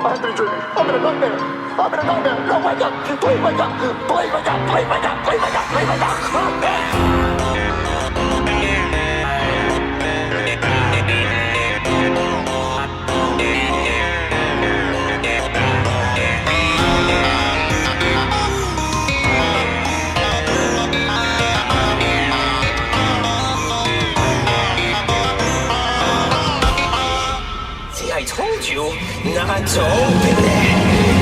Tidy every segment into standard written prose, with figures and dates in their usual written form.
I've been dreaming. I'm in a nightmare. I'm in a nightmare. No, wake up. Please wake up. Please wake up. Please wake up. Please wake up. Please wake up. I told you not to open it.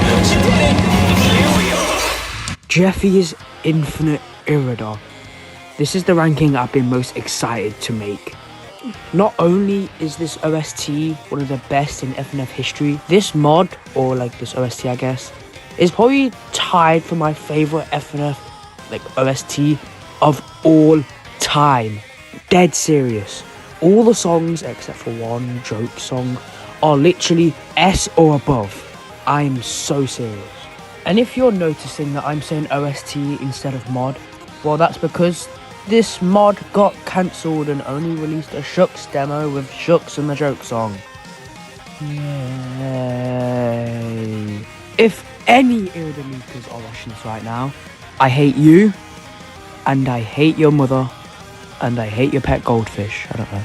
Don't you did it? Here we are. Jeffys Infinite Irida. This is the ranking I've been most excited to make. Not only is this OST one of the best in FNF history, this mod, or like this OST I guess, is probably tied for my favourite FNF like OST of all time. Dead serious. All the songs except for one joke song are literally S or above. I'm so serious. And if you're noticing that I'm saying OST instead of mod, well, that's because this mod got cancelled and only released a Shucks demo with Shucks and the joke song. Yay. If any Irida leakers are watching this right now, I hate you, and I hate your mother, and I hate your pet goldfish. I don't know.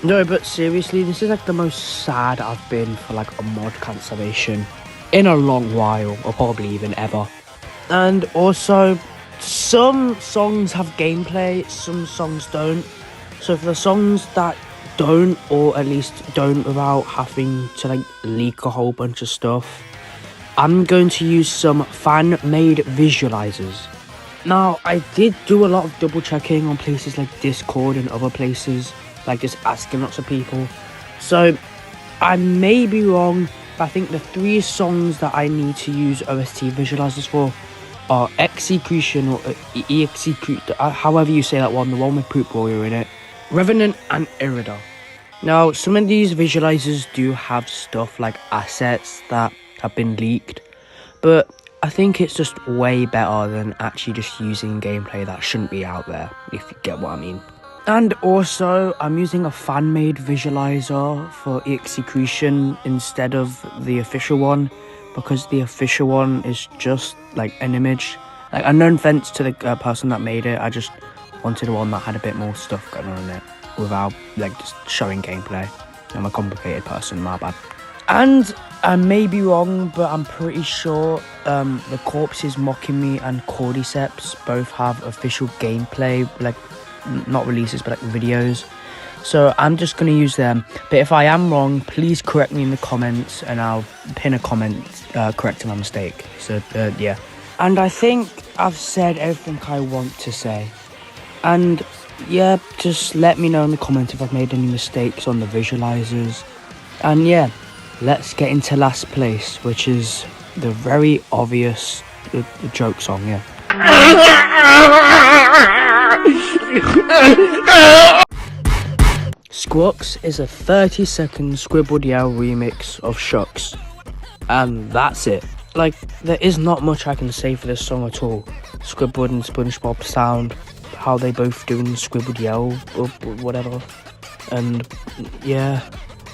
No, but seriously, this is like the most sad I've been for like a mod cancellation in a long while, or probably even ever. And also, some songs have gameplay, some songs don't. So for the songs that don't, or at least don't without having to like leak a whole bunch of stuff, I'm going to use some fan-made visualizers. Now, I did do a lot of double checking on places like Discord and other places, like just asking lots of people. So I may be wrong, but I think the 3 songs that I need to use OST visualizers for are Execution, or Execute, however you say that one, the one with Poop Warrior in it, Revenant and Irida. Now, some of these visualizers do have stuff like assets that have been leaked, but I think it's just way better than actually just using gameplay that shouldn't be out there, if you get what I mean. And also, I'm using a fan-made visualizer for Execution instead of the official one, because the official one is just like an image. Like, and no offense to the person that made it, I just wanted one that had a bit more stuff going on in it without like just showing gameplay. I'm a complicated person, my bad. And I may be wrong, but I'm pretty sure the Corpses Mocking Me and Cordyceps both have official gameplay, like not releases but like videos, so I'm just going to use them. But if I am wrong, please correct me in the comments and I'll pin a comment correcting my mistake. So yeah, and I think I've said everything I want to say, and yeah, just let me know in the comments if I've made any mistakes on the visualizers. And yeah, let's get into last place, which is the very obvious the joke song. Yeah. Squawks is a 30-second scribbled yell remix of Shucks, and that's it. Like, there is not much I can say for this song at all. Squidward and SpongeBob sound, how they both do in scribbled yell or whatever, and yeah.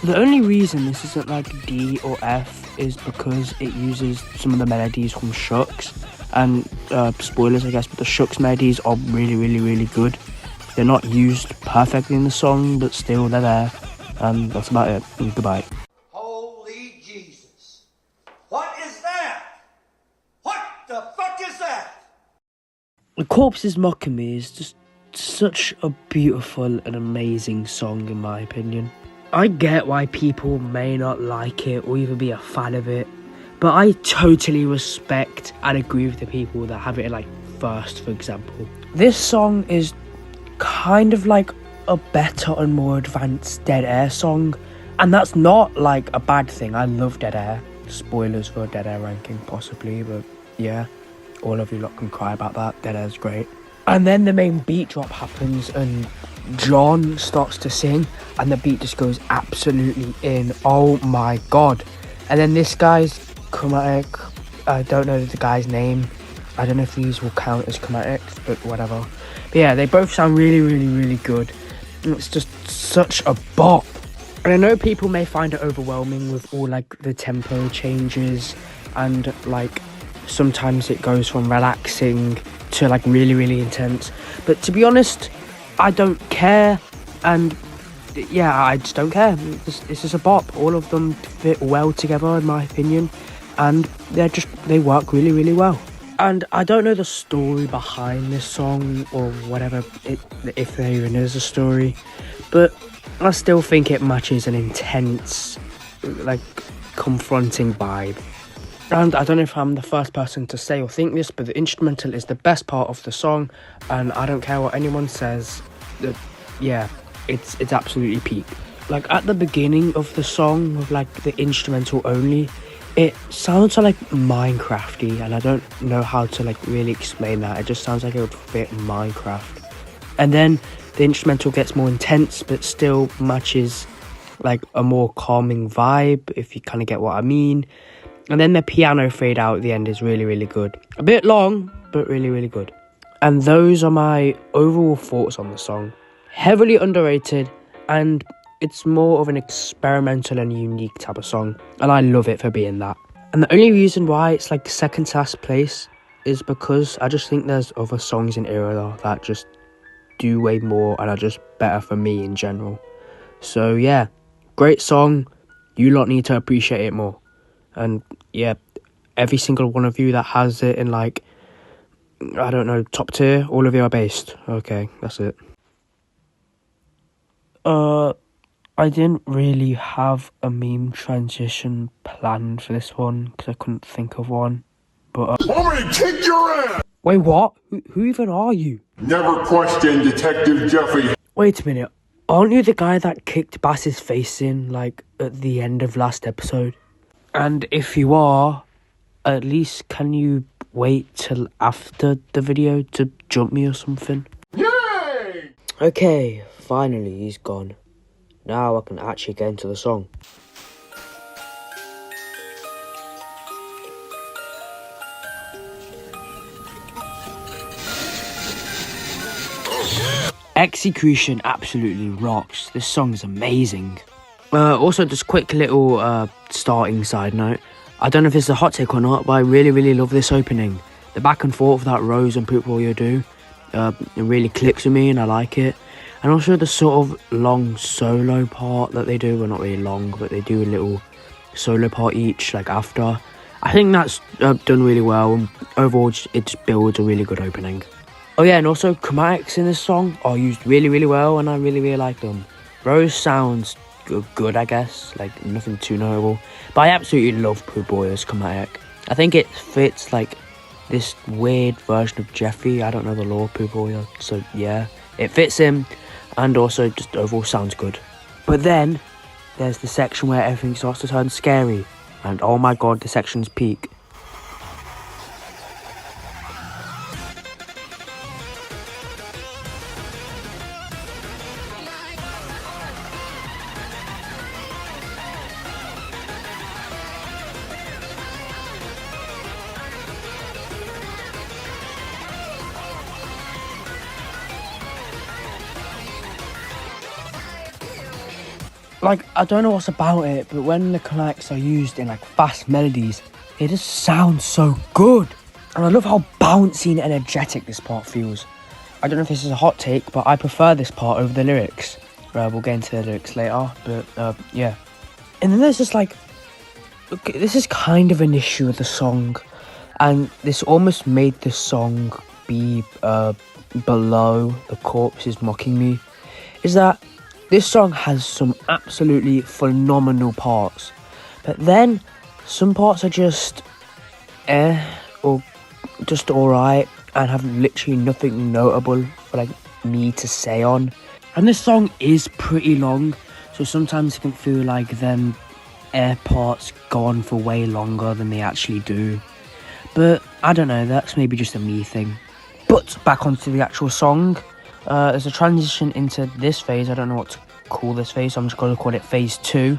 The only reason this isn't like D or F is because it uses some of the melodies from Shucks, and spoilers I guess, but the Shucks melodies are really good. They're not used perfectly in the song, but still they're there, and that's about it. And goodbye. Holy Jesus. What is that? What the fuck is that? The Corpses Mocking Me is just such a beautiful and amazing song in my opinion. I get why people may not like it or even be a fan of it, but I totally respect and agree with the people that have it like first, for example. This song is kind of like a better and more advanced Dead Air song, and that's not like a bad thing. I love Dead Air. Spoilers for Dead Air ranking possibly, but yeah, all of you lot can cry about that. Dead Air's great. And then the main beat drop happens and John starts to sing and the beat just goes absolutely in. Oh my god. And then this guy's chromatic, I don't know the guy's name, I don't know if these will count as chromatics, but whatever. But yeah, they both sound really good. And it's just such a bop. And I know people may find it overwhelming with all like the tempo changes and like sometimes it goes from relaxing to like really, really intense. But to be honest, I don't care. And yeah, I just don't care. This is a bop. All of them fit well together in my opinion. And they work really, really well. And I don't know the story behind this song or whatever, if there even is a story. But I still think it matches an intense, like, confronting vibe. And I don't know if I'm the first person to say or think this, but the instrumental is the best part of the song. And I don't care what anyone says. Yeah, it's absolutely peak. Like, at the beginning of the song, with, like, the instrumental only, it sounds like Minecrafty. And I don't know how to, like, really explain that. It just sounds like it would fit Minecraft. And then the instrumental gets more intense, but still matches like a more calming vibe, if you kind of get what I mean. And then the piano fade out at the end is really, really good. A bit long, but really, really good. And those are my overall thoughts on the song. Heavily underrated, and it's more of an experimental and unique type of song. And I love it for being that. And the only reason why it's like second to last place is because I just think there's other songs in Irida that just do way more and are just better for me in general. So yeah, great song. You lot need to appreciate it more. And yeah, every single one of you that has it in like, I don't know, top tier, all of you are based. Okay, that's it. I didn't really have a meme transition planned for this one because I couldn't think of one. But I'm gonna kick your ass! wait, what? Who even are you? Never question Detective Jeffy. Wait a minute. Aren't you the guy that kicked Bass's face in, like, at the end of last episode? And if you are, at least can you wait till after the video to jump me or something? Yay! Okay, finally he's gone. Now I can actually get into the song. Execution absolutely rocks. This song is amazing. Also, just quick little starting side note. I don't know if this is a hot take or not, but I really, really love this opening. The back and forth of that Rose and Poop All You Do, it really clicks with me and I like it. And also the sort of long solo part that they do. Well, not really long, but they do a little solo part each, like after. I think that's done really well. And overall, it just builds a really good opening. Oh yeah, and also chromatics in this song are used really, really well, and I really, really like them. Rose sounds good, I guess, like nothing too notable. But I absolutely love Pooh Boy's chromatic. I think it fits like this weird version of Jeffy. I don't know the lore of Pooh Boy, so yeah, it fits him, and also just overall sounds good. But then there's the section where everything starts to turn scary, and oh my god, the section's peak. Like, I don't know what's about it, but when the chromatics are used in like fast melodies, it just sounds so good. And I love how bouncy and energetic this part feels. I don't know if this is a hot take, but I prefer this part over the lyrics. We'll get into the lyrics later, but yeah. And then there's just like, okay, this is kind of an issue with the song, and this almost made the song be below The Corpse Is Mocking Me, is that this song has some absolutely phenomenal parts, but then some parts are just or just alright and have literally nothing notable for like me to say on. And this song is pretty long, so sometimes it can feel like them air parts go on for way longer than they actually do. But I don't know, that's maybe just a me thing. But back onto the actual song. There's a transition into this phase. I don't know what to call this phase, so I'm just going to call it phase 2.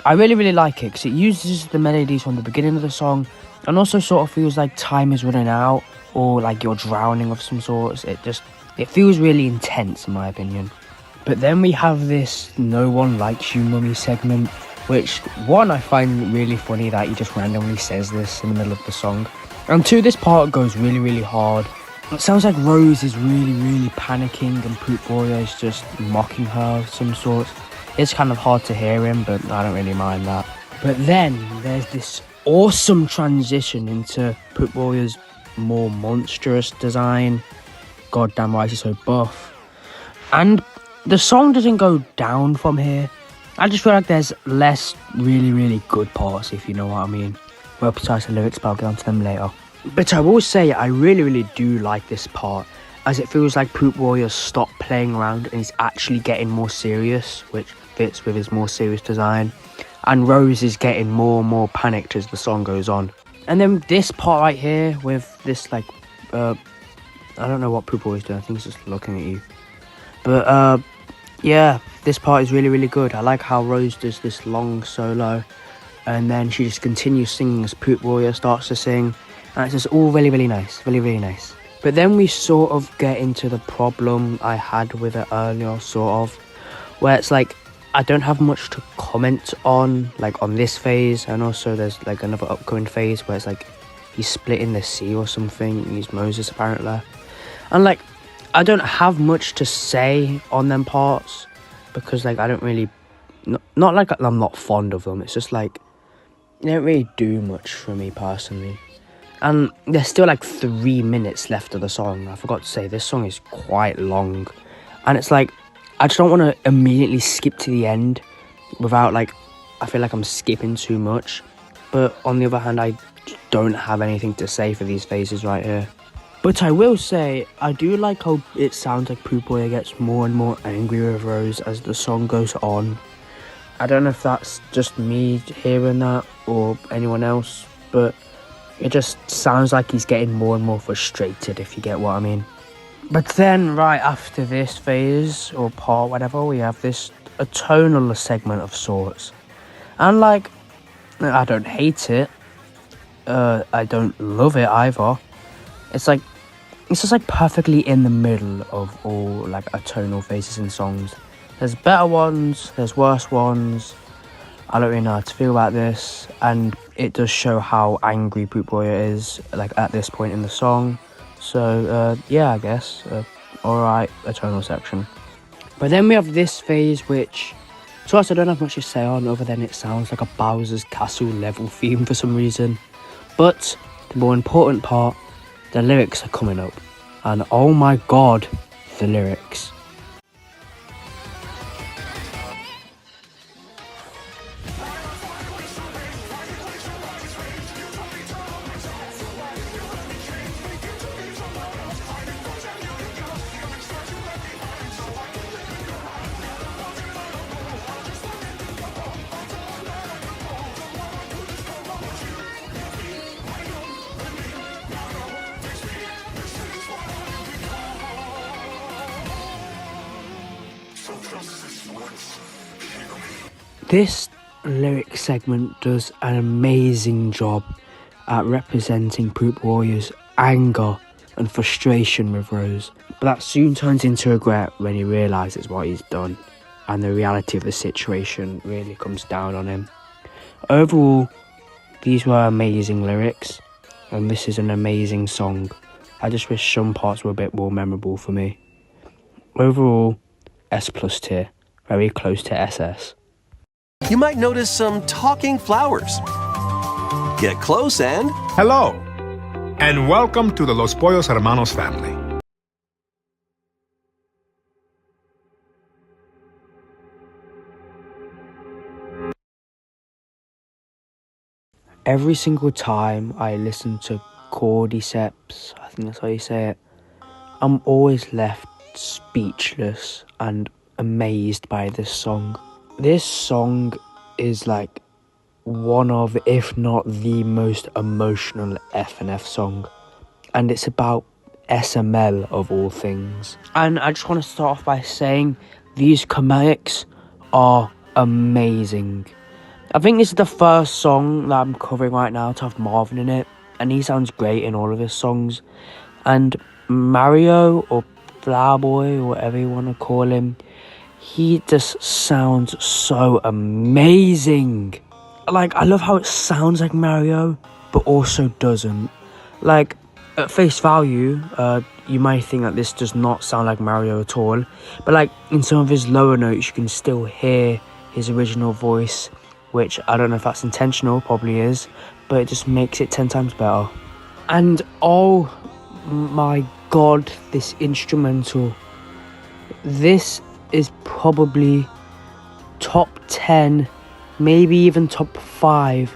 I really, really like it because it uses the melodies from the beginning of the song and also sort of feels like time is running out or like you're drowning of some sort. It feels really intense in my opinion. But then we have this "No One Likes You, Mummy" segment, which, one, I find really funny that he just randomly says this in the middle of the song. And two, this part goes really, really hard. It sounds like Rose is really, really panicking and Poop Boy is just mocking her of some sort. It's kind of hard to hear him, but I don't really mind that. But then there's this awesome transition into Poop Boy's more monstrous design. Goddamn right, he's so buff. And the song doesn't go down from here. I just feel like there's less really, really good parts, if you know what I mean. Well, besides the lyrics, but I'll get onto them later. But I will say, I really, really do like this part, as it feels like Poop Boy has stopped playing around and he's actually getting more serious, which fits with his more serious design. And Rose is getting more and more panicked as the song goes on. And then this part right here with this, like, I don't know what Poop Boy is doing. I think he's just looking at you. But, yeah, this part is really, really good. I like how Rose does this long solo, and then she just continues singing as Poop Warrior starts to sing, and it's just all really, really nice. Really, really nice. But then we sort of get into the problem I had with it earlier, sort of, where it's like, I don't have much to comment on, like, on this phase, and also there's, like, another upcoming phase where it's like, he's splitting the sea or something, he's Moses, apparently. And, like, I don't have much to say on them parts, because, like, I don't really, not like I'm not fond of them, it's just, like, they don't really do much for me, personally. And there's still, like, 3 minutes left of the song. I forgot to say, this song is quite long, and it's, like, I just don't want to immediately skip to the end without, like, I feel like I'm skipping too much. But on the other hand, I don't have anything to say for these phases right here. But I will say, I do like how it sounds like Poop Boy gets more and more angry with Rose as the song goes on. I don't know if that's just me hearing that or anyone else, but it just sounds like he's getting more and more frustrated, if you get what I mean. But then, right after this phase, or part, whatever, we have this a tonal segment of sorts. And, like, I don't hate it. I don't love it either. It's just, like, perfectly in the middle of all, like, a tonal phases in songs. There's better ones, there's worse ones. I don't really know how to feel about this. And it does show how angry Poop Boy is, like, at this point in the song. So, yeah, I guess, alright, a tonal section. But then we have this phase, which, to us, I don't have much to say on, other than it sounds like a Bowser's Castle level theme for some reason. But the more important part, the lyrics are coming up. And oh my god, the lyrics. This lyric segment does an amazing job at representing Poop Warrior's anger and frustration with Rose, but that soon turns into regret when he realises what he's done, and the reality of the situation really comes down on him. Overall, these were amazing lyrics, and this is an amazing song. I just wish some parts were a bit more memorable for me. Overall, S+ tier, very close to SS. You might notice some talking flowers. Get close and... Hello, and welcome to the Los Pollos Hermanos family. Every single time I listen to Cordyceps, I think that's how you say it, I'm always left speechless and amazed by this song. This song is like one of, if not the most emotional F&F song. And it's about SML of all things. And I just want to start off by saying these comics are amazing. I think this is the first song that I'm covering right now to have Marvin in it. And he sounds great in all of his songs. And Mario, or Flower Boy, or whatever you want to call him, he just sounds so amazing. Like, I love how it sounds like Mario, but also doesn't. Like, at face value, you might think that this does not sound like Mario at all, but like in some of his lower notes you can still hear his original voice, which I don't know if that's intentional, probably is, but it just makes it 10 times better. And oh my god, this instrumental, this is probably top 10, maybe even top 5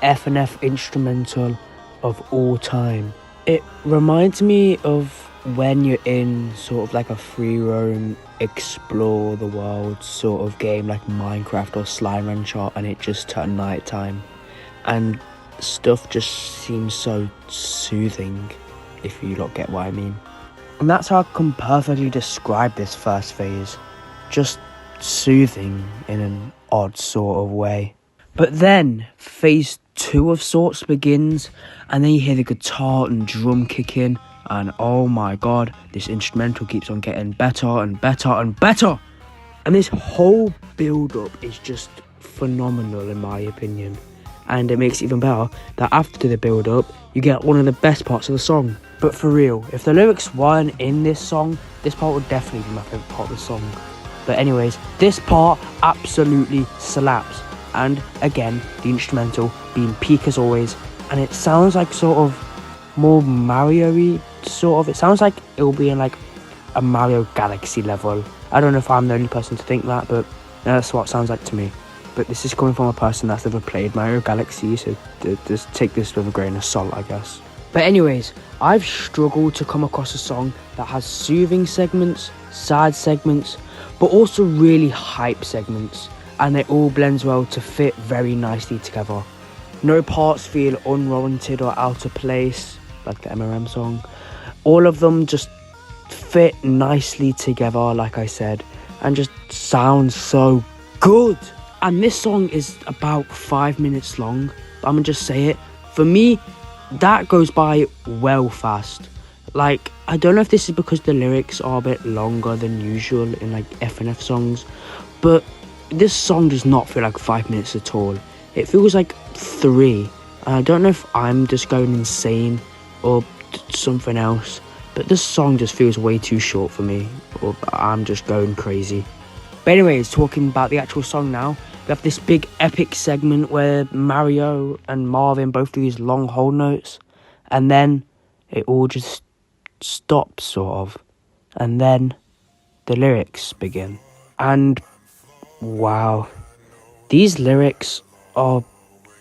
F&F instrumental of all time. It reminds me of when you're in sort of like a free roam, explore the world sort of game like Minecraft or Slime Rancher, and it just turned night time and stuff just seems so soothing, if you lot get what I mean. And that's how I can perfectly describe this first phase, just soothing in an odd sort of way. But then phase 2 of sorts begins, and then you hear the guitar and drum kick in, and oh my god, this instrumental keeps on getting better and better and better. And this whole build up is just phenomenal in my opinion. And it makes it even better that after the build up, you get one of the best parts of the song. But for real, if the lyrics weren't in this song, this part would definitely be my favourite part of the song. But anyways, this part absolutely slaps. And again, the instrumental being peak as always, and it sounds like sort of more Mario-y, sort of. It sounds like it will be in like a Mario Galaxy level. I don't know if I'm the only person to think that, but that's what it sounds like to me. But this is coming from a person that's never played Mario Galaxy, so just take this with a grain of salt, I guess. But anyways, I've struggled to come across a song that has soothing segments, sad segments, but also really hype segments, and it all blends well to fit very nicely together. No parts feel unwarranted or out of place, like the MRM song. All of them just fit nicely together, like I said, and just sound so good. And this song is about 5 minutes long, but I'm gonna just say it. For me, that goes by well fast. Like, I don't know if this is because the lyrics are a bit longer than usual in like F&F songs, but this song does not feel like 5 minutes at all. It feels like 3. I don't know if I'm just going insane or something else, but this song just feels way too short for me, or I'm just going crazy. But anyways, talking about the actual song now, we have this big epic segment where Mario and Marvin both do these long hold notes, and then it all just stops, sort of, and then the lyrics begin. And wow, these lyrics are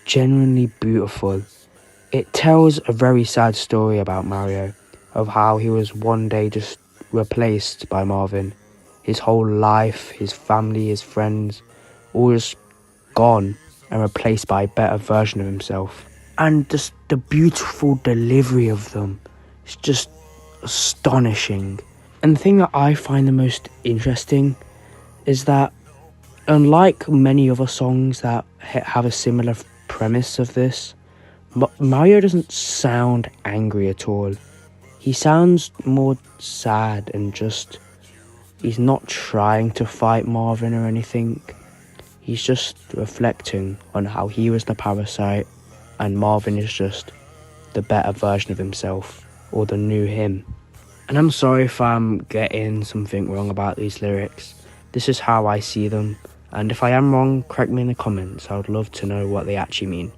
genuinely beautiful. It tells a very sad story about Mario, of how he was one day just replaced by Marvin. His whole life, his family, his friends, all just gone and replaced by a better version of himself. And just the beautiful delivery of them is just astonishing. And the thing that I find the most interesting is that, unlike many other songs that have a similar premise of this, Mario doesn't sound angry at all. He sounds more sad and just, he's not trying to fight Marvin or anything. He's just reflecting on how he was the parasite and Marvin is just the better version of himself, or the new him. And I'm sorry if I'm getting something wrong about these lyrics. This is how I see them, and if I am wrong, correct me in the comments. I would love to know what they actually mean.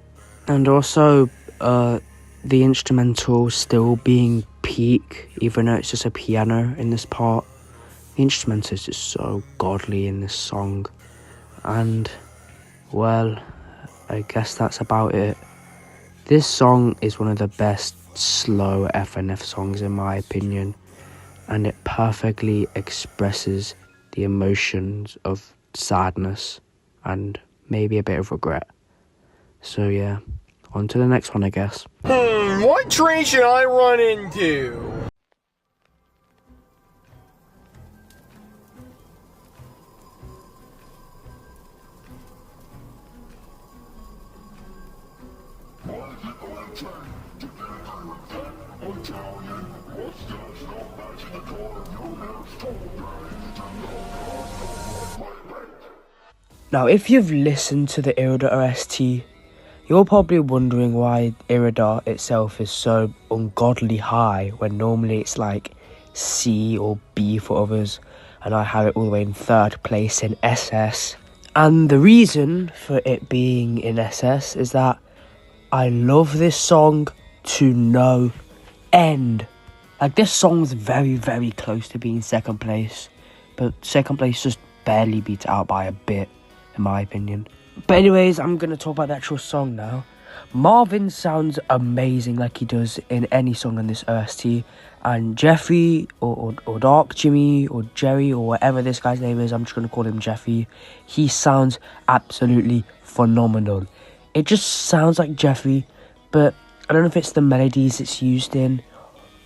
And also, the instrumental still being peak, even though it's just a piano in this part. The instrumental is just so godly in this song. And, well, I guess that's about it. This song is one of the best slow F&F songs in my opinion, and it perfectly expresses the emotions of sadness and maybe a bit of regret. So yeah, on to the next one, I guess. What tree should I run into? Now, if you've listened to the Irida OST, you're probably wondering why Irida itself is so ungodly high when normally it's like C or B for others, and I have it all the way in 3rd place in SS. And the reason for it being in SS is that I love this song to no end. Like, this song's very, very close to being 2nd place, but 2nd place just barely beats it out by a bit, in my opinion. But anyways, I'm going to talk about the actual song now. Marvin sounds amazing like he does in any song in this OST. And Jeffy, or Dark Jimmy, or Jerry, or whatever this guy's name is, I'm just going to call him Jeffy. He sounds absolutely phenomenal. It just sounds like Jeffy, but I don't know if it's the melodies it's used in.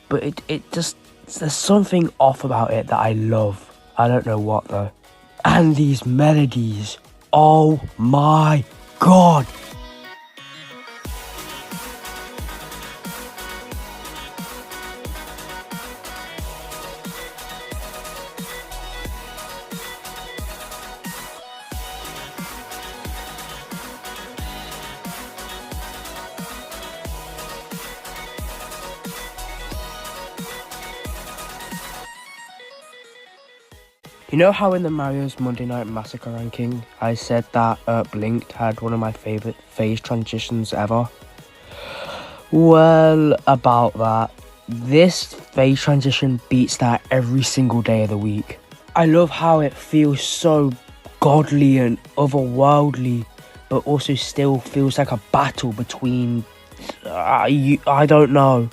But it just, there's something off about it that I love. I don't know what though. And these melodies, oh my god. You know how in the Mario's Monday Night Massacre ranking, I said that Blinked had one of my favourite phase transitions ever? Well, about that, this phase transition beats that every single day of the week. I love how it feels so godly and otherworldly, but also still feels like a battle between, I don't know.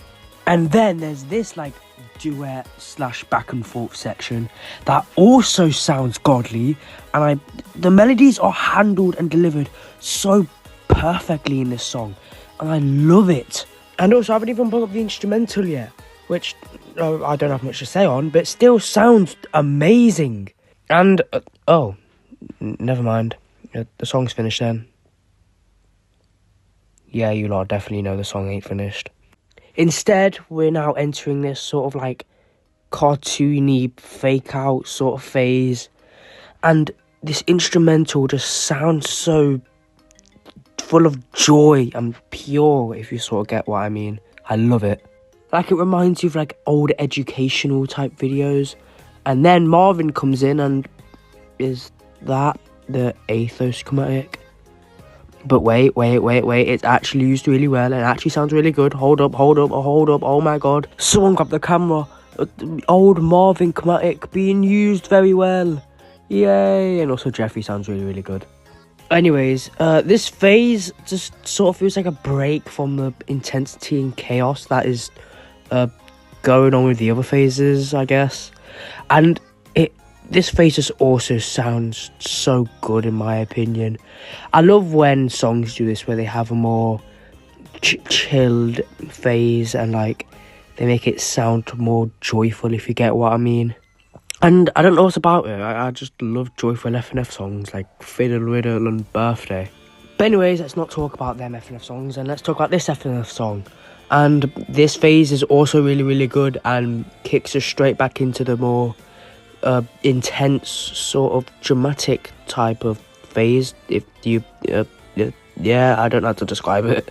And then there's this like duet / back and forth section that also sounds godly, and the melodies are handled and delivered so perfectly in this song, and I love it. And also I haven't even brought up the instrumental yet, which I don't have much to say on, but still sounds amazing. And never mind, the song's finished then. Yeah, you lot definitely know the song ain't finished. Instead, we're now entering this sort of like cartoony, fake out sort of phase. And this instrumental just sounds so full of joy and pure, if you sort of get what I mean. I love it. Like, it reminds you of like old educational type videos. And then Marvin comes in and is that the Athos schematic? But wait, it's actually used really well, and it actually sounds really good. Hold up, oh my god. Someone grab the camera. Old Marvin chromatic being used very well. Yay. And also Jeffy sounds really, really good. Anyways, this phase just sort of feels like a break from the intensity and chaos that is going on with the other phases, I guess. And this phase just also sounds so good, in my opinion. I love when songs do this, where they have a more chilled phase and like they make it sound more joyful, if you get what I mean. And I don't know what's about it. I just love joyful FNF songs like Fiddle Riddle and Birthday. But anyways, let's not talk about them FNF songs, and let's talk about this FNF song. And this phase is also really, really good and kicks us straight back into the more intense sort of dramatic type of phase, if you I don't know how to describe it.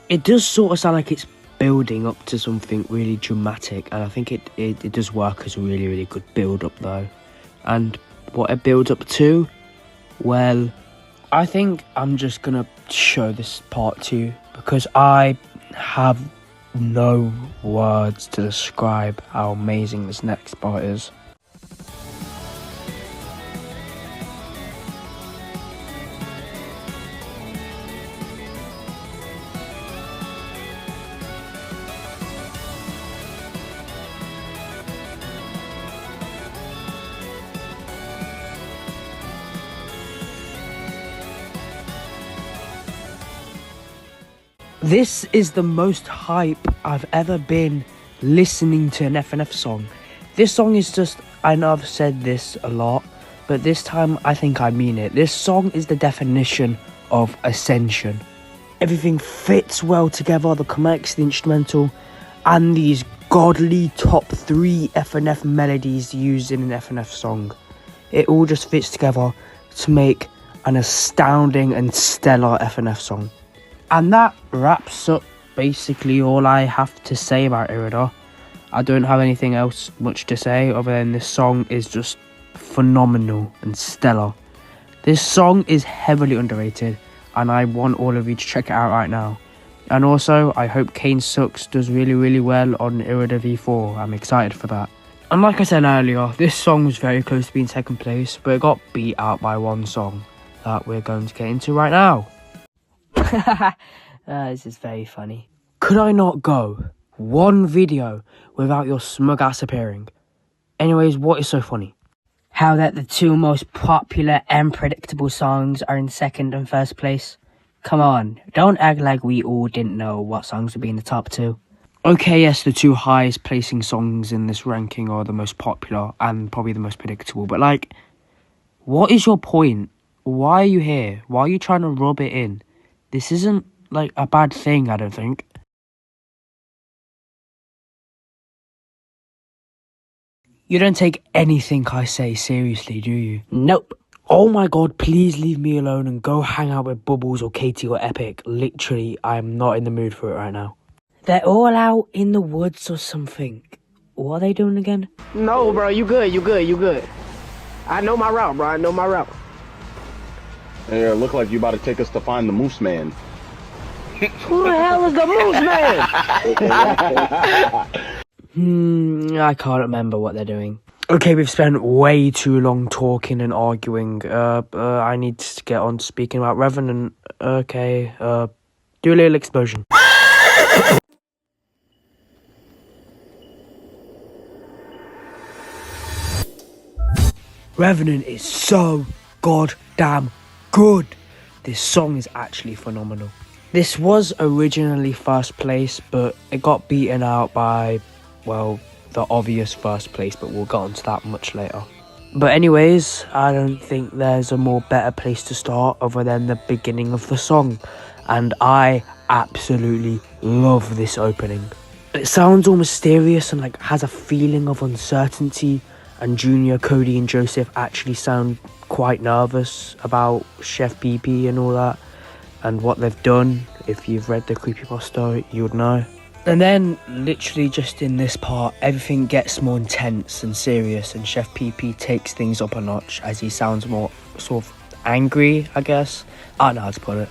It does sort of sound like it's building up to something really dramatic, and I think it does work as a really, really good build up though. And what it builds up to, well, I think I'm just gonna show this part to you, because I have no words to describe how amazing this next part is. This is the most hype I've ever been listening to an FNF song. This song is just, I know I've said this a lot, but this time I think I mean it. This song is the definition of ascension. Everything fits well together, the chormatics, the instrumental, and these godly top 3 FNF melodies used in an FNF song. It all just fits together to make an astounding and stellar FNF song. And that wraps up basically all I have to say about Irida. I don't have anything else much to say other than this song is just phenomenal and stellar. This song is heavily underrated and I want all of you to check it out right now. And also, I hope Kane Sucks does really, really well on Irida V4. I'm excited for that. And like I said earlier, this song was very close to being second place, but it got beat out by one song that we're going to get into right now. This is very funny. Could I not go one video without your smug ass appearing? Anyways, what is so funny? How that the two most popular and predictable songs are in second and first place. Come on, don't act like we all didn't know what songs would be in the top two. Okay, yes, the two highest placing songs in this ranking are the most popular and probably the most predictable, but like, what is your point? Why are you here? Why are you trying to rub it in? This isn't like a bad thing, I don't think. You don't take anything I say seriously, do you? Nope. Oh my god, please leave me alone and go hang out with Bubbles or Katie or Epic. Literally, I am not in the mood for it right now. They're all out in the woods or something. What are they doing again? No, bro, you good. I know my route, bro. I know my route. Yeah, look like you about to take us to find the Moose Man. Who the hell is the Moose Man? I can't remember what they're doing. Okay, we've spent way too long talking and arguing. I need to get on to speaking about Revenant. Okay, do a little explosion. Revenant is so goddamn good. This song is actually phenomenal. This was originally first place, but it got beaten out by, well, the obvious first place, but we'll get onto that much later. But anyways, I don't think there's a more better place to start other than the beginning of the song, and I absolutely love this opening. It sounds all mysterious and like has a feeling of uncertainty, and Junior, Cody and Joseph actually sound quite nervous about Chef PP and all that and what they've done. If you've read the creepypasta, you would know. And then, literally just in this part, everything gets more intense and serious, and Chef PP takes things up a notch as he sounds more sort of angry, I guess. I don't know how to put it.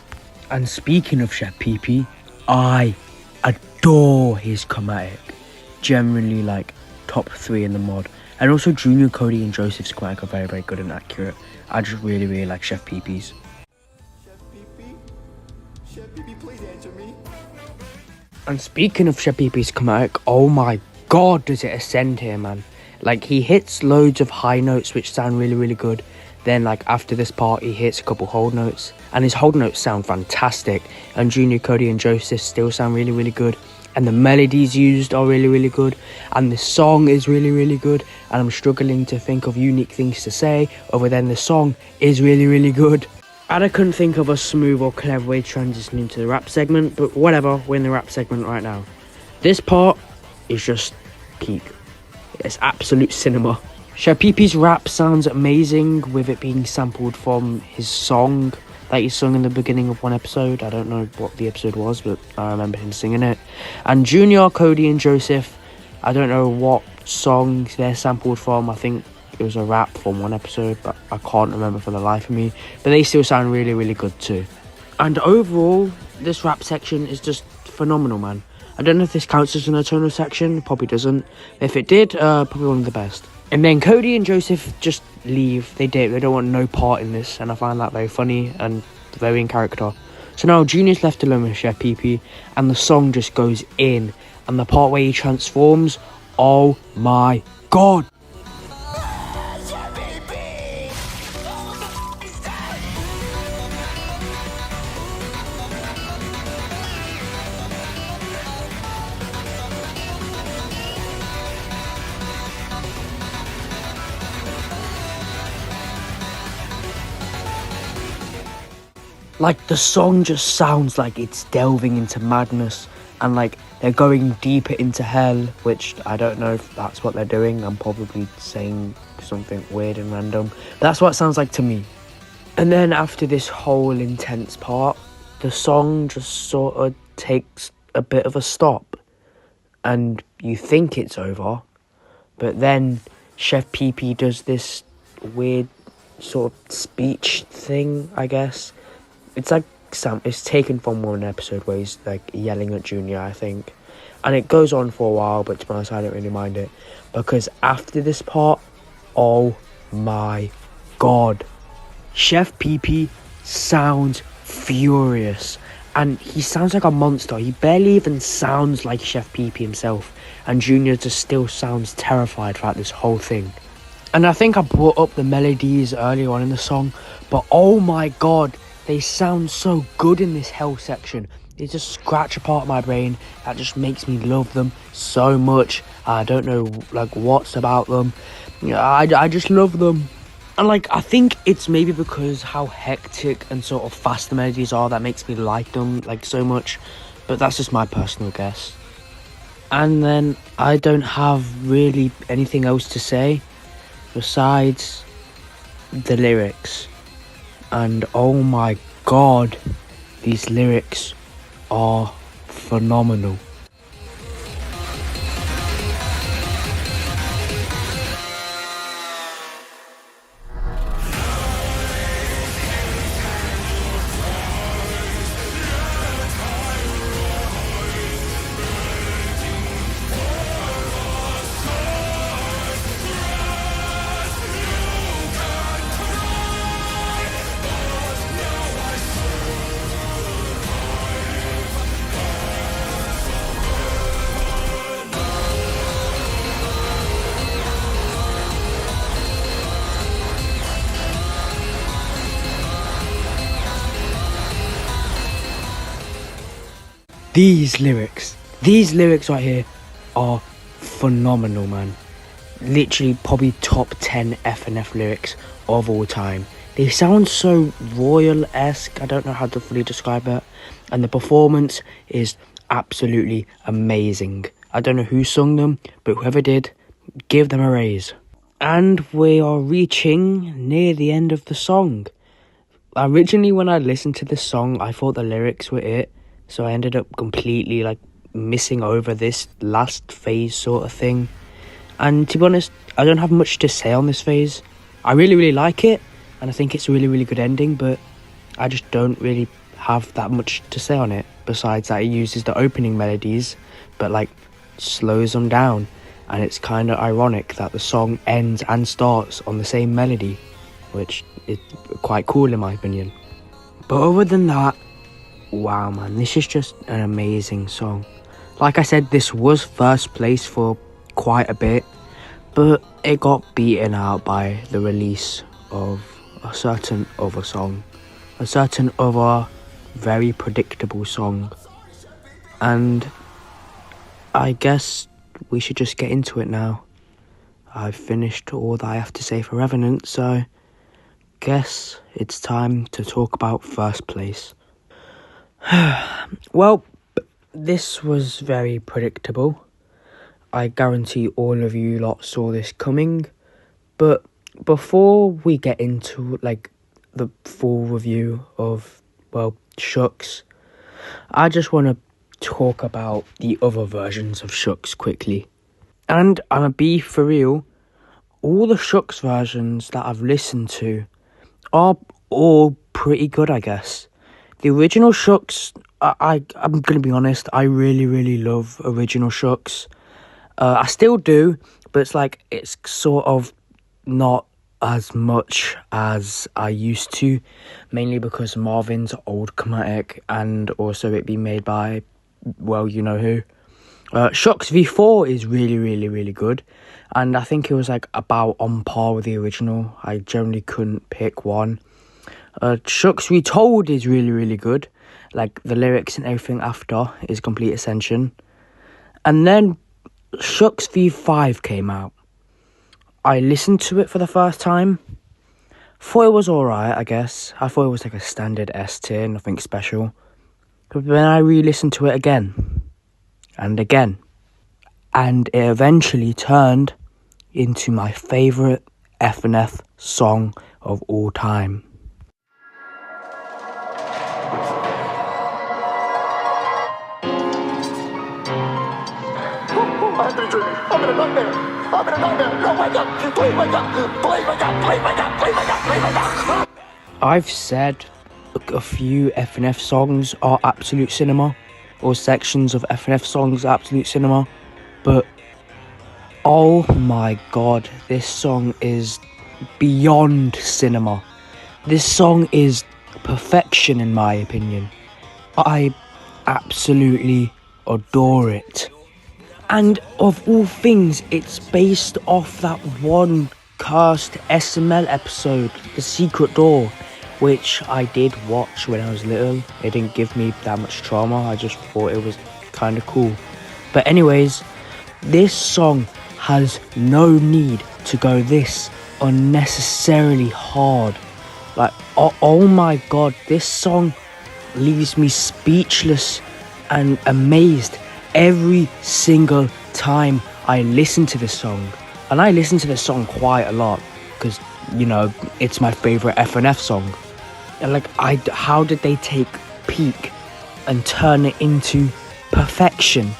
And speaking of Chef PP, I adore his chromatic. Generally, like, top 3 in the mod. And also Junior, Cody and Joseph's chromatic are very, very good and accurate. I just really, really like Chef PP's. Chef PP, please answer me. And speaking of Chef PP's chromatic, oh my god, does it ascend here, man. Like, he hits loads of high notes which sound really, really good. Then, like, after this part, he hits a couple hold notes. And his hold notes sound fantastic. And Junior, Cody and Joseph still sound really, really good. And the melodies used are really, really good. And the song is really, really good. And I'm struggling to think of unique things to say other than the song is really, really good. And I couldn't think of a smooth or clever way to transition into the rap segment, but whatever, we're in the rap segment right now. This part is just peak. It's absolute cinema. Chef PP's rap sounds amazing with it being sampled from his song that he sung in the beginning of one episode. I don't know what the episode was, but I remember him singing it. And Junior, Cody and Joseph, I don't know what song they're sampled from. I think it was a rap from one episode, but I can't remember for the life of me. But they still sound really, really good too. And overall, this rap section is just phenomenal, man. I don't know if this counts as an eternal section, probably doesn't. If it did, probably one of the best. And then Cody and Joseph just leave. They don't want no part in this, and I find that very funny and very in character. So now Junior's left alone with Chef PP, and the song just goes in. And the part where he transforms, oh my god! Like, the song just sounds like it's delving into madness and like they're going deeper into hell, which I don't know if that's what they're doing. I'm probably saying something weird and random, but that's what it sounds like to me. And then after this whole intense part, the song just sort of takes a bit of a stop. And you think it's over, but then Chef Pee does this weird sort of speech thing, I guess. It's like it's taken from one episode where he's like yelling at Junior, I think. And it goes on for a while, but to be honest, I don't really mind it. Because after this part, oh my god, Chef Pee sounds furious. And he sounds like a monster. He barely even sounds like Chef Pee himself. And Junior just still sounds terrified throughout this whole thing. And I think I brought up the melodies earlier on in the song. But oh my god, they sound so good in this hell section. They just scratch a part of my brain that just makes me love them so much. I don't know like what's about them. I just love them. And like, I think it's maybe because how hectic and sort of fast the melodies are that makes me like them like so much. But that's just my personal guess. And then I don't have really anything else to say besides the lyrics. And oh my god, these lyrics are phenomenal. These lyrics right here are phenomenal, man. Literally probably top 10 F&F lyrics of all time. They sound so royal-esque, I don't know how to fully describe it. And the performance is absolutely amazing. I don't know who sung them, but whoever did, give them a raise. And we are reaching near the end of the song. Originally, when I listened to this song, I thought the lyrics were it. So I ended up completely like missing over this last phase sort of thing. And to be honest, I don't have much to say on this phase. I really like it, and I think it's a really good ending, but I just don't really have that much to say on it. Besides that, it uses the opening melodies, but like slows them down. And it's kind of ironic that the song ends and starts on the same melody, which is quite cool in my opinion. But other than that, wow man, this is just an amazing song. Like I said, this was first place for quite a bit, but it got beaten out by the release of a certain other song, a certain other very predictable song. And I guess we should just get into it now. I've finished all that I have to say for Revenant, so guess it's time to talk about first place. Well, this was very predictable. I guarantee all of you lot saw this coming. But before we get into like the full review of, well, Shucks, I just want to talk about the other versions of Shucks quickly. And I'm gonna be for real, all the Shucks versions that I've listened to are all pretty good, I guess. The original Shucks, I'm going to be honest, I really love original Shucks. I still do, but it's like, it's sort of not as much as I used to, mainly because Marvin's old chromatic and also it being made by, well, you know who. Shucks V4 is really good, and I think it was like about on par with the original. I generally couldn't pick one. Shucks Retold is really good. Like, the lyrics and everything after is complete ascension. And then Shucks V5 came out. I listened to it for the first time. Thought it was alright, I guess. I thought it was like a standard S tier, nothing special. But then I re-listened to it again. And again. And it eventually turned into my favourite F&F song of all time. I'm in a dream. I'm in a nightmare. I'm in a nightmare. No, wake up. Please wake up. Please wake up. Please wake up. Please wake up. Please wake up. I've said a few FNF songs are absolute cinema, or sections of FNF songs are absolute cinema, but oh my god, this song is beyond cinema. This song is perfection in my opinion. I absolutely adore it. And of all things, it's based off that one cursed SML episode, The Secret Door, which I did watch when I was little. It didn't give me that much trauma, I just thought it was kind of cool. But anyways, this song has no need to go this unnecessarily hard. Like, oh my god, this song leaves me speechless and amazed every single time I listen to this song. And I listen to this song quite a lot because, you know, it's my favourite FNF song. And like, how did they take Peak and turn it into perfection?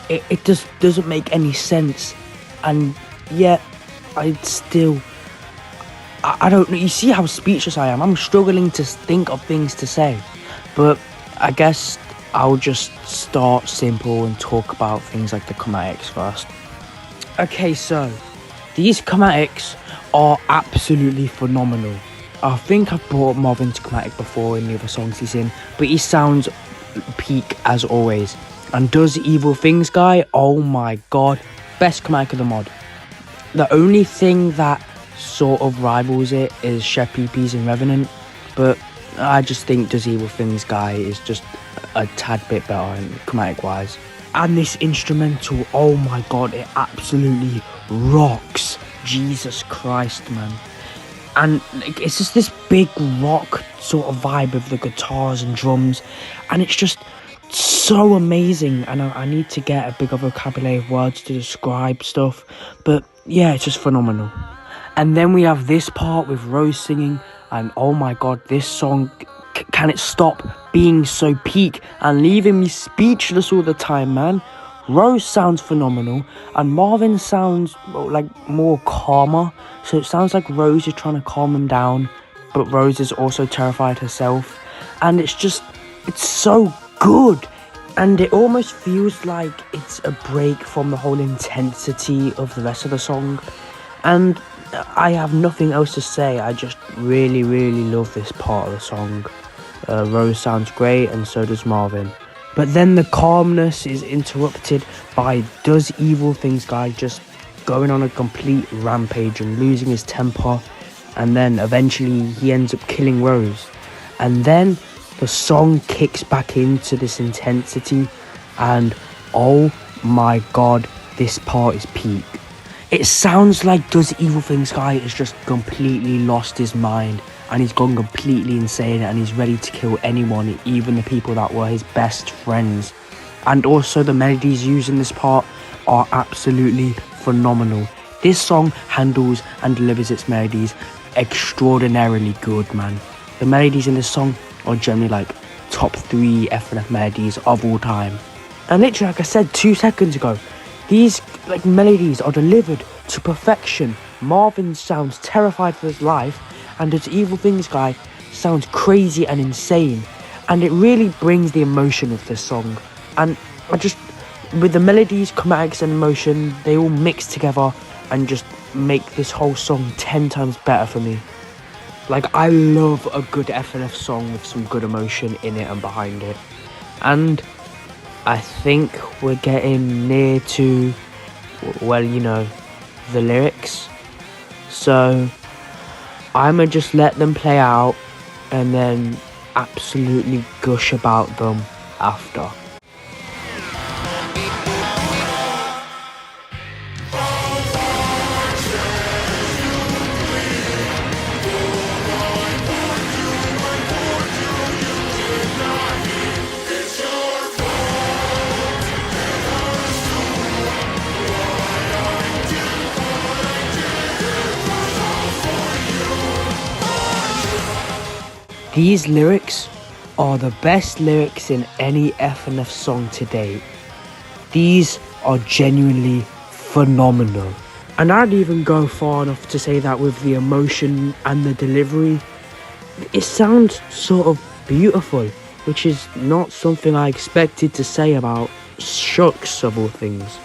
It just doesn't make any sense. And yet, I don't know. You see how speechless I am? I'm struggling to think of things to say. But I guess I'll just start simple and talk about things like the chromatics first. Okay, so these chromatics are absolutely phenomenal. I think I've brought Marvin's chromatic before in the other songs he's in, but he sounds peak as always. And Does Evil Things Guy, oh my god, best chromatic of the mod. The only thing that sort of rivals it is Chef PP's and Revenant, but I just think Does Evil Things Guy is just a tad bit better chromatic wise. And this instrumental, oh my god, it absolutely rocks. Jesus Christ, man. And it's just this big rock sort of vibe of the guitars and drums, and it's just so amazing. And I need to get a bigger vocabulary of words to describe stuff, but yeah, it's just phenomenal. And then we have this part with Rose singing, and oh my god, this song, can it stop being so peak and leaving me speechless all the time, man? Rose sounds phenomenal, and Marvin sounds like more calmer, so it sounds like Rose is trying to calm him down, but Rose is also terrified herself, and it's so good, and it almost feels like it's a break from the whole intensity of the rest of the song. And I have nothing else to say. I just really, really love this part of the song. Rose sounds great, and so does Marvin. But then the calmness is interrupted by Does Evil Things Guy just going on a complete rampage and losing his temper, and then eventually he ends up killing Rose. And then the song kicks back into this intensity, and oh my god, this part is peak. It sounds like Does Evil Things Guy has just completely lost his mind, and he's gone completely insane, and he's ready to kill anyone, even the people that were his best friends. And also the melodies used in this part are absolutely phenomenal. This song handles and delivers its melodies extraordinarily good, man. The melodies in this song are generally like top 3 FNF melodies of all time. And literally, like I said 2 seconds ago, these like melodies are delivered to perfection. Marvin sounds terrified for his life, and Does Evil Things Guy sounds crazy and insane. And it really brings the emotion of this song. And with the melodies, chromatics and emotion, they all mix together and just make this whole song 10 times better for me. Like, I love a good FNF song with some good emotion in it and behind it. And I think we're getting near to, well, you know, the lyrics. So I'ma just let them play out and then absolutely gush about them after. These lyrics are the best lyrics in any FNF song to date. These are genuinely phenomenal. And I'd even go far enough to say that with the emotion and the delivery, it sounds sort of beautiful, which is not something I expected to say about Shucks of all things.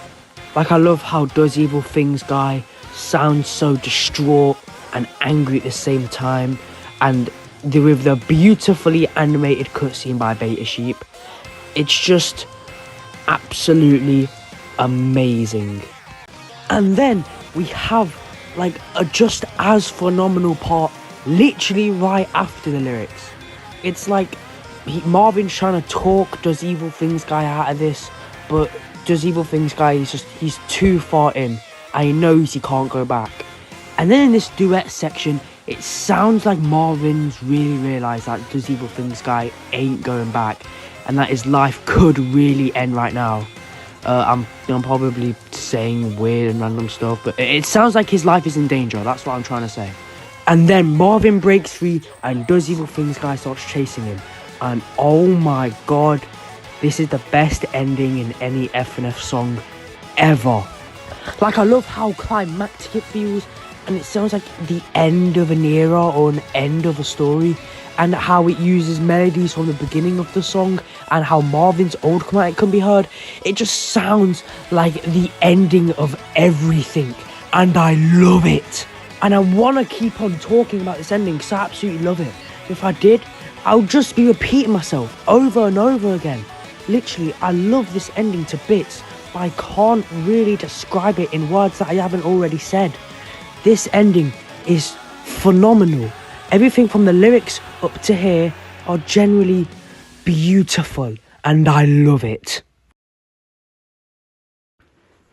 Like, I love how Does Evil Things guy sounds so distraught and angry at the same time, and with the beautifully animated cutscene by Beta Sheep, it's just absolutely amazing. And then we have like a just as phenomenal part literally right after the lyrics. It's like Marvin's trying to talk Does Evil Things guy out of this, but Does Evil Things guy he's too far in and he knows he can't go back. And then in this duet section, it sounds like Marvin's really realised that Does Evil Things guy ain't going back and that his life could really end right now. I'm probably saying weird and random stuff, but it sounds like his life is in danger. That's what I'm trying to say. And then Marvin breaks free and Does Evil Things guy starts chasing him. And oh my god, this is the best ending in any FNF song ever. Like, I love how climactic it feels, and it sounds like the end of an era or an end of a story, and how it uses melodies from the beginning of the song and how Marvin's old chromatic can be heard. It just sounds like the ending of everything, and I love it. And I want to keep on talking about this ending because I absolutely love it. If I did, I'll just be repeating myself over and over again. Literally, I love this ending to bits, but I can't really describe it in words that I haven't already said. This ending is phenomenal. Everything from the lyrics up to here are generally beautiful, and I love it.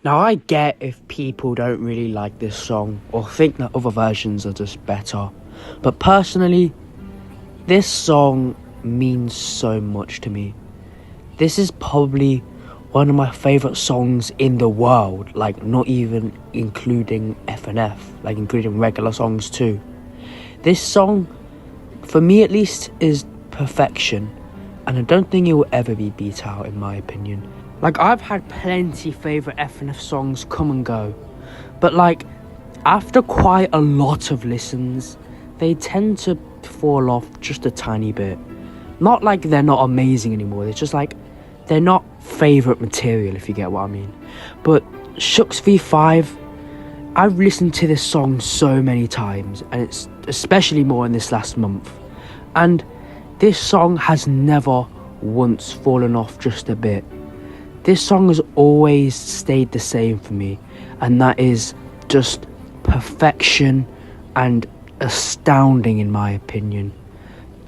Now, I get if people don't really like this song or think that other versions are just better, but personally, this song means so much to me. This is probably one of my favourite songs in the world, like not even including FNF, like including regular songs too. This song, for me at least, is perfection, and I don't think it will ever be beat out in my opinion. Like, I've had plenty favourite FNF songs come and go, but like, after quite a lot of listens, they tend to fall off just a tiny bit. Not like they're not amazing anymore, it's just like, they're not favourite material, if you get what I mean. But Shucks V5, I've listened to this song so many times, and it's especially more in this last month. And this song has never once fallen off just a bit. This song has always stayed the same for me, and that is just perfection and astounding in my opinion.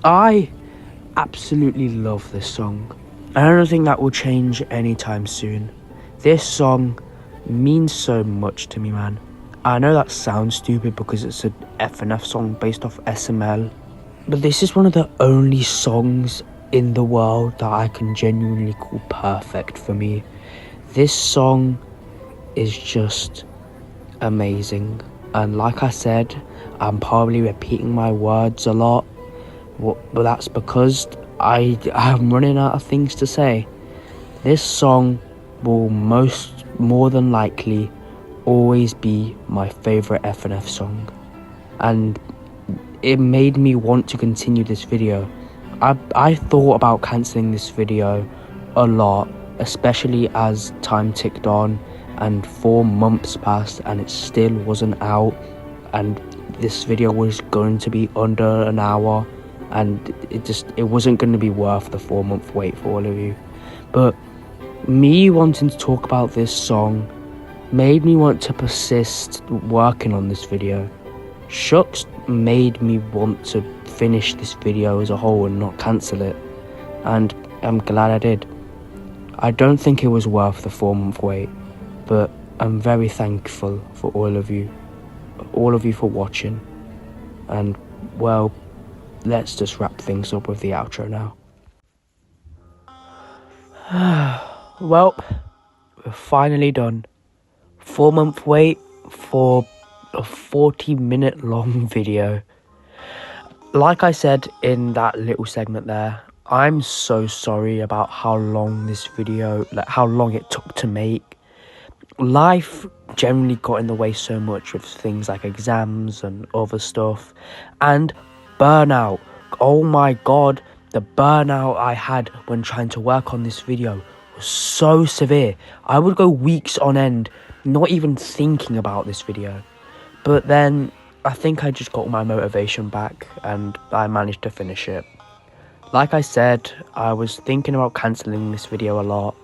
I absolutely love this song. I don't think that will change anytime soon. This song means so much to me, man. I know that sounds stupid because it's an FNF song based off SML, but this is one of the only songs in the world that I can genuinely call perfect for me. This song is just amazing, and like I said, I'm probably repeating my words a lot, but that's because I'm running out of things to say. This song will more than likely always be my favourite FNF song, and it made me want to continue this video. I thought about cancelling this video a lot, especially as time ticked on and 4 months passed and it still wasn't out, and this video was going to be under an hour, and it wasn't going to be worth the 4-month wait for all of you. But me wanting to talk about this song made me want to persist working on this video. Shucks made me want to finish this video as a whole and not cancel it, and I'm glad I did. I don't think it was worth the 4-month wait, but I'm very thankful for all of you for watching, and well, let's just wrap things up with the outro now. Well, we're finally done. 4-month wait for a 40-minute long video. Like I said in that little segment there, I'm so sorry about how long this video, like how long it took to make. life generally got in the way so much with things like exams and other stuff, and burnout. Oh my god, the burnout I had when trying to work on this video was so severe. I would go weeks on end not even thinking about this video, but then I think I just got my motivation back and I managed to finish it. Like I said, I was thinking about cancelling this video a lot,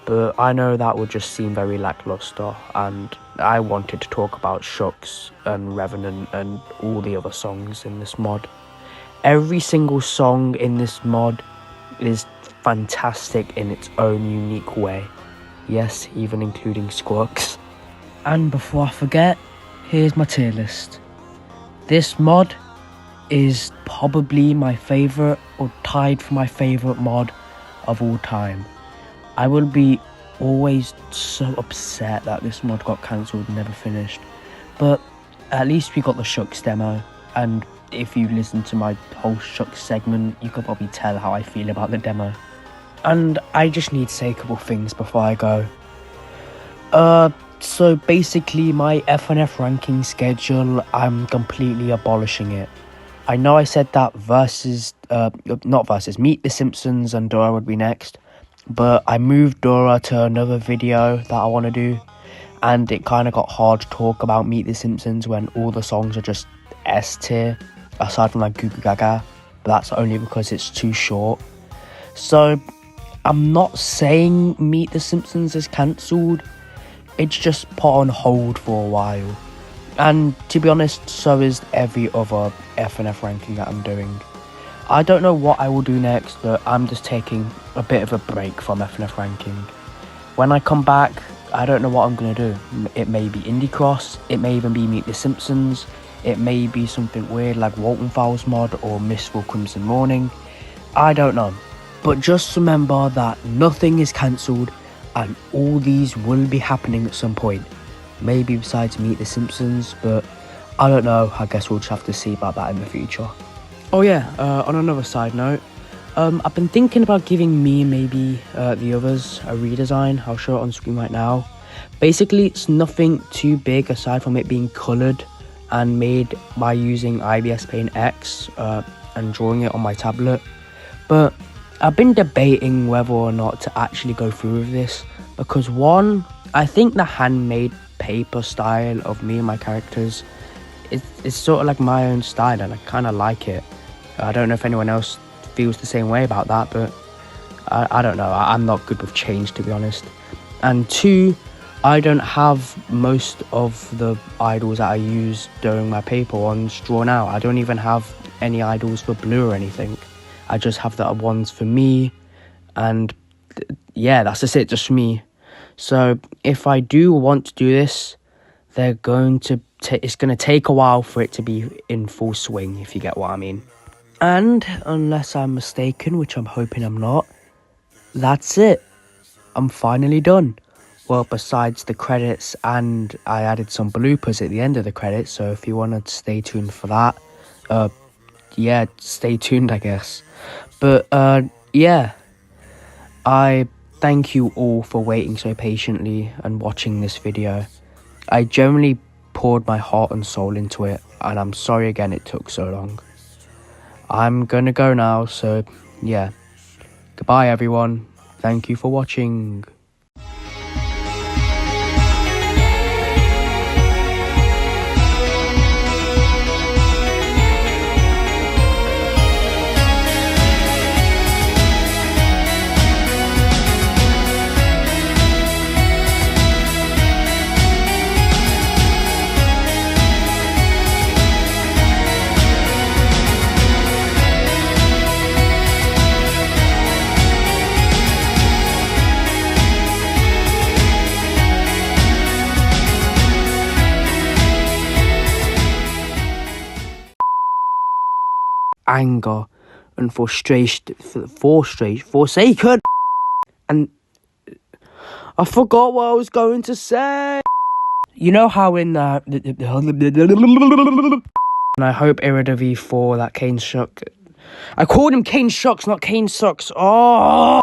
but I know that would just seem very lackluster, and I wanted to talk about Shucks and Revenant and all the other songs in this mod. Every single song in this mod is fantastic in its own unique way. Yes, even including Squawks. And before I forget, here's my tier list. This mod is probably my favourite, or tied for my favourite mod of all time. I will be always so upset that this mod got cancelled and never finished, but at least we got the Shucks demo, and if you listen to my whole Shucks segment, you could probably tell how I feel about the demo. And I just need to say a couple things before I go. So basically my FNF ranking schedule, I'm completely abolishing it. I know I said that Meet the Simpsons and Dora would be next, but I moved Dora to another video that I want to do, and it kind of got hard to talk about Meet the Simpsons when all the songs are just S tier, aside from like Goo Goo Gaga, but that's only because it's too short. So I'm not saying Meet the Simpsons is cancelled, it's just put on hold for a while. And to be honest, so is every other FNF ranking that I'm doing. I don't know what I will do next, but I'm just taking a bit of a break from FNF ranking. When I come back, I don't know what I'm going to do. It may be Indie Cross, it may even be Meet the Simpsons, it may be something weird like Walton Fowles mod or Mistful Crimson Morning. I don't know. But just remember that nothing is cancelled and all these will be happening at some point. Maybe besides Meet the Simpsons, but I don't know. I guess we'll just have to see about that in the future. Oh yeah, on another side note, I've been thinking about giving me maybe the others a redesign. I'll show it on screen right now. Basically, it's nothing too big aside from it being coloured and made by using IBS Paint X and drawing it on my tablet. But I've been debating whether or not to actually go through with this, because one, I think the handmade paper style of me and my characters it's sort of like my own style, and I kind of like it. I don't know if anyone else feels the same way about that, but I don't know. I'm not good with change, to be honest. And two, I don't have most of the idols that I use during my paper ones drawn out. I don't even have any idols for blue or anything. I just have the ones for me, and yeah, that's just it, just for me. So if I do want to do this, it's going to take a while for it to be in full swing, if you get what I mean. And unless I'm mistaken, which I'm hoping I'm not, that's it. I'm finally done. Well, besides the credits, and I added some bloopers at the end of the credits, so if you want to stay tuned for that, yeah, stay tuned, I guess. But yeah, I thank you all for waiting so patiently and watching this video. I generally poured my heart and soul into it, and I'm sorry again it took so long. I'm gonna go now, so yeah. Goodbye everyone. Thank you for watching. Anger and forsaken, and I forgot what I was going to say. You know how in and I hope Irida V4 that Kane Shuck. I called him Kane Shucks, not Kane Sucks. Oh.